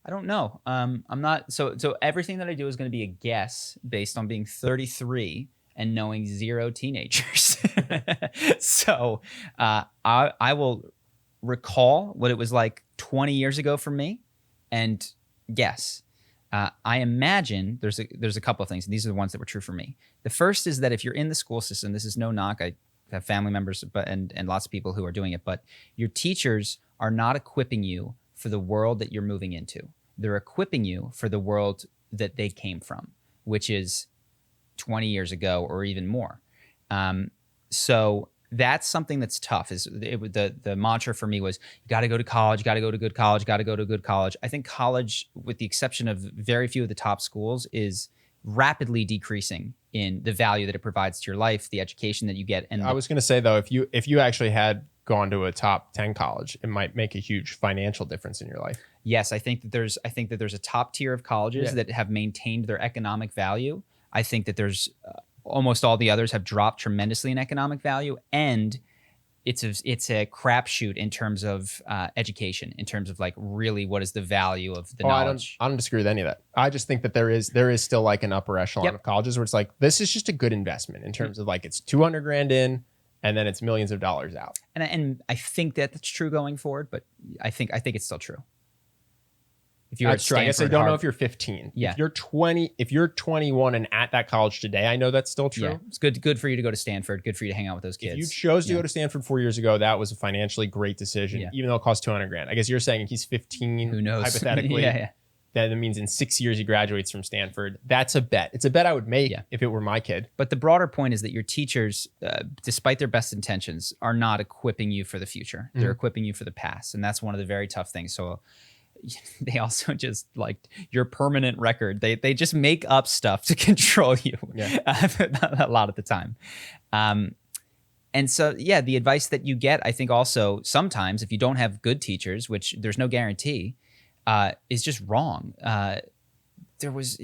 I don't know. I'm not so everything that I do is going to be a guess based on being 33 and knowing zero teenagers. So I will recall what it was like 20 years ago for me and guess. I imagine there's a couple of things, and these are the ones that were true for me. The first is that if you're in the school system, this is no knock. I have family members and lots of people who are doing it, but your teachers are not equipping you for the world that you're moving into. They're equipping you for the world that they came from, which is 20 years ago or even more. So that's something that's tough. The mantra for me was, you got to go to college, you got to go to good college, got to go to good college. I think college, with the exception of very few of the top schools, is rapidly decreasing in the value that it provides to your life, the education that you get. And I was going to say, though, if you actually had gone to a top 10 college, it might make a huge financial difference in your life. Yes, I think that there's a top tier of colleges that have maintained their economic value. I think that there's almost all the others have dropped tremendously in economic value, and it's a crapshoot in terms of education, in terms of like really what is the value of the knowledge. I don't disagree with any of that. I just think that there is still like an upper echelon of colleges where it's like, this is just a good investment in terms of like, it's $200,000 in, and then it's millions of dollars out. And I think that that's true going forward, but I think it's still true. If you're at Stanford, I guess I don't know if you're 15. Yeah. If you're 21 and at that college today, I know that's still true. Yeah. It's good for you to go to Stanford. Good for you to hang out with those kids. If you chose to go to Stanford 4 years ago, that was a financially great decision, even though it cost $200,000. I guess you're saying he's 15. Who knows? Hypothetically. Yeah. That means in 6 years he graduates from Stanford. That's a bet. It's a bet I would make if it were my kid. But the broader point is that your teachers, despite their best intentions, are not equipping you for the future. They're equipping you for the past. And that's one of the very tough things. So they also just like your permanent record. They just make up stuff to control you a lot of the time. And so, the advice that you get, I think also sometimes if you don't have good teachers, which there's no guarantee, is just wrong. There was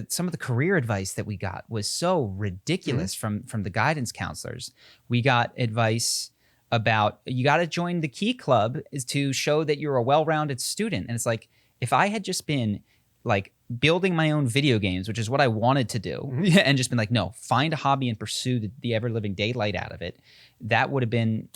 some of the career advice that we got was so ridiculous from the guidance counselors. We got advice about, you got to join the Key Club is to show that you're a well-rounded student. And it's like, if I had just been like building my own video games, which is what I wanted to do, and just been like, no, find a hobby and pursue the ever-living daylight out of it, that would have been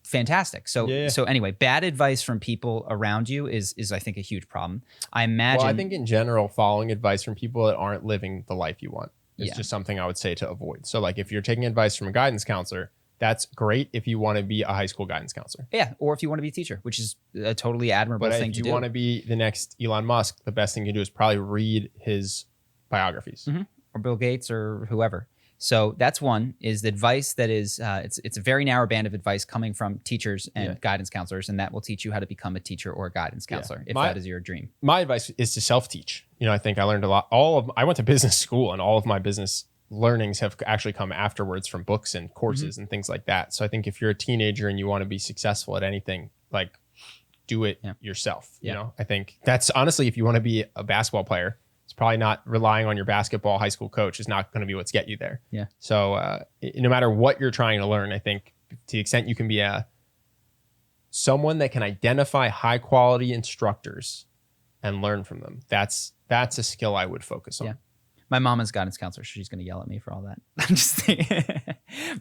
fantastic. So anyway, bad advice from people around you is I think a huge problem. I imagine. Well, I think in general, following advice from people that aren't living the life you want is just something I would say to avoid. So like if you're taking advice from a guidance counselor, that's great if you want to be a high school guidance counselor. Yeah, or if you want to be a teacher, which is a totally admirable thing to do. But if you want to be the next Elon Musk, the best thing you can do is probably read his biographies. Or Bill Gates or whoever. So that's one, is the advice that is, it's a very narrow band of advice coming from teachers and guidance counselors, and that will teach you how to become a teacher or a guidance counselor if that is your dream. My advice is to self-teach. I think I learned a lot. I went to business school, and all of my business learnings have actually come afterwards from books and courses and things like that. So I think if you're a teenager and you want to be successful at anything, like do it yourself. You know, I think that's honestly, if you want to be a basketball player, it's probably not relying on your basketball high school coach is not going to be what's get you there. Yeah. So no matter what you're trying to learn, I think to the extent you can be someone that can identify high quality instructors and learn from them, that's a skill I would focus on. Yeah. My mom is guidance counselor. She's going to yell at me for all that. I'm just thinking.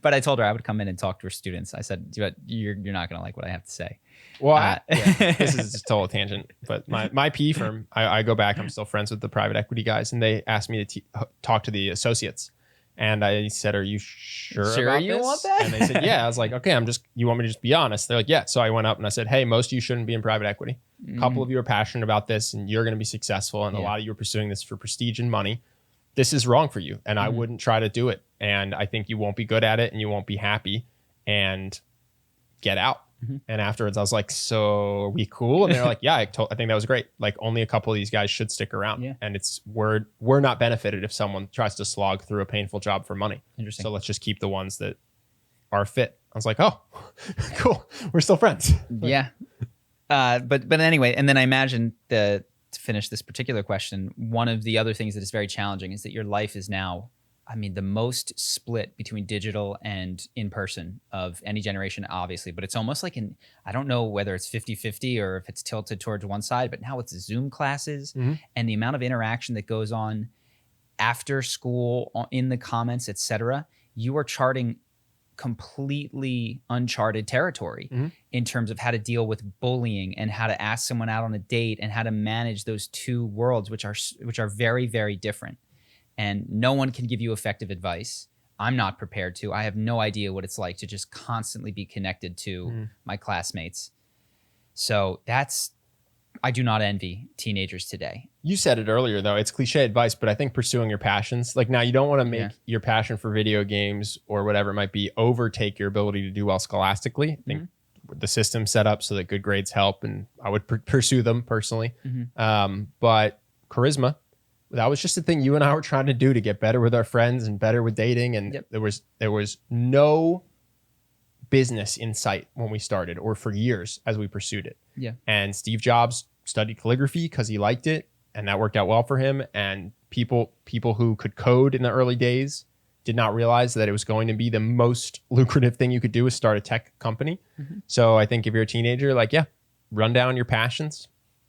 But I told her I would come in and talk to her students. I said, you're not going to like what I have to say. Well, this is a total tangent. But my PE firm, I go back. I'm still friends with the private equity guys. And they asked me to talk to the associates. And I said, are you sure about you this? Want that? And they said, yeah. I was like, okay, you want me to just be honest? They're like, yeah. So I went up and I said, hey, most of you shouldn't be in private equity. A couple of you are passionate about this and you're going to be successful. And a lot of you are pursuing this for prestige and money. This is wrong for you. And I wouldn't try to do it. And I think you won't be good at it and you won't be happy, and get out. And afterwards I was like, so are we cool? And they're like, yeah, I think that was great. Like only a couple of these guys should stick around. Yeah. And we're not benefited if someone tries to slog through a painful job for money. Interesting. So let's just keep the ones that are fit. I was like, oh, cool. We're still friends. Yeah. But anyway, and then I imagine to finish this particular question, one of the other things that is very challenging is that your life is now I mean, the most split between digital and in person of any generation, obviously, but it's almost like I don't know whether it's 50-50 or if it's tilted towards one side, but now it's Zoom classes and the amount of interaction that goes on after school, in the comments, etc. You are charting completely uncharted territory in terms of how to deal with bullying and how to ask someone out on a date and how to manage those two worlds, which are very, very different. And no one can give you effective advice. I'm not prepared to. I have no idea what it's like to just constantly be connected to my classmates. So I do not envy teenagers today. You said it earlier, though. It's cliche advice, but I think pursuing your passions, like now you don't want to make your passion for video games or whatever it might be overtake your ability to do well scholastically. I think the system's set up so that good grades help, and I would pursue them personally. But charisma, that was just a thing you and I were trying to do to get better with our friends and better with dating. And there was no business in sight when we started or for years as we pursued it. And Steve Jobs studied calligraphy because he liked it, and that worked out well for him. And people who could code in the early days did not realize that it was going to be the most lucrative thing you could do is start a tech company. So I think if you're a teenager, run down your passions.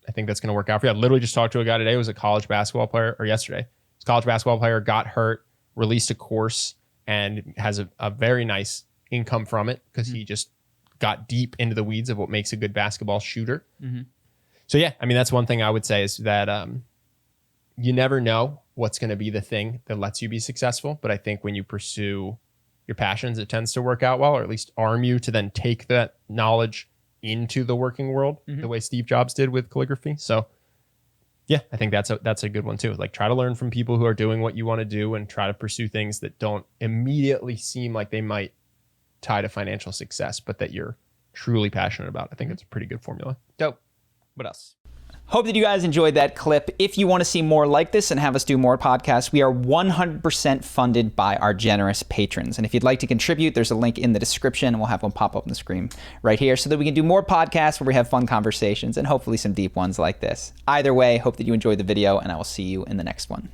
I think that's going to work out for you. I literally just talked to a guy today who was a college basketball player, or yesterday. This college basketball player got hurt, released a course, and has a very nice income from it because he just got deep into the weeds of what makes a good basketball shooter. So yeah, I mean, that's one thing I would say is that you never know what's going to be the thing that lets you be successful. But I think when you pursue your passions, it tends to work out well, or at least arm you to then take that knowledge into the working world the way Steve Jobs did with calligraphy. So yeah, I think that's a good one too. Like, try to learn from people who are doing what you want to do and try to pursue things that don't immediately seem like they might tie to financial success, but that you're truly passionate about. I think it's a pretty good formula. Dope. What else? Hope that you guys enjoyed that clip. If you want to see more like this and have us do more podcasts, we are 100% funded by our generous patrons. And if you'd like to contribute, there's a link in the description, and we'll have one pop up on the screen right here so that we can do more podcasts where we have fun conversations and hopefully some deep ones like this. Either way, hope that you enjoyed the video, and I will see you in the next one.